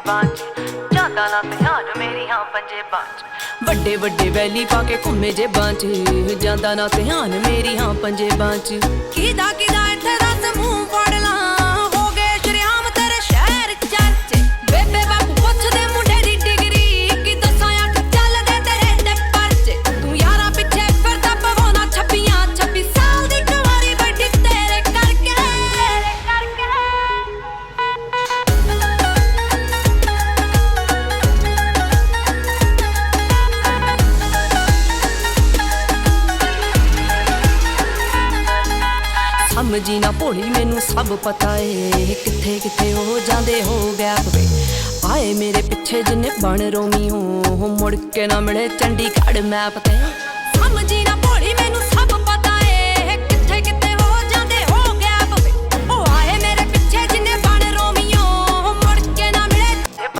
बांच जादा ना ध्यान मेरी हाँ पंजे बांच ਵੱਡੇ ਵੱਡੇ ਵੈਲੀ ਪਾ ਕੇ ਘੁੰਮੇ ਜੇ ਬਾਂਚ ਜਾਂਦਾ ਨਾ ਧਿਆਨ ਮੇਰੀ ਹਾਂ ਪੰਜੇ ਬਾਂਚ ਕਿਦਾ ਇੱਥੇ ਦੱਸ ਮੂੰਹ ਫੜ ਲਾਂ ਹੋ ਗਏ ਸ਼ਰਿਆਮ ਤੇਰੇ ਸ਼ਹਿਰ ਚਰਚੇ ਬੇਬੇ ਬਾਪੂ ਪੁੱਛਦੇ ਮੁੰਡੇ ਦੀ ਡਿਗਰੀ ਕੀ ਦੱਸਾਂ ਅੱਖ ਚੱਲਦੇ ਤੇਰੇ ਤੇ ਪਰਚੇ ਤੂੰ ਯਾਰਾਂ ਪਿੱਛੇ ਫਿਰਦਾ ਪਵਾਉਣਾ 26 ਸਾਲ ਦੀ ਕੁਆਰੀ ਬੈਠੀ ਤੇਰੇ ਕਰਕੇ ਸਮਝੀ ਨਾ ਭੋਲੀ ਮੈਨੂੰ ਸਭ ਪਤਾ ਏ ਕਿੱਥੇ ਕਿੱਥੇ ਹੋ ਜਾਂਦੇ ਹੋ ਗੈਪ ਵੇ ਆਏ ਮੇਰੇ ਪਿੱਛੇ ਜਿੰਨੇ ਬਣ ਰੋਮੀ ਹੋ ਮੁੜ ਕੇ ਨਾ ਮਿਲੇ ਚੰਡੀਗੜ੍ਹ ਮੈਪ ਤੇ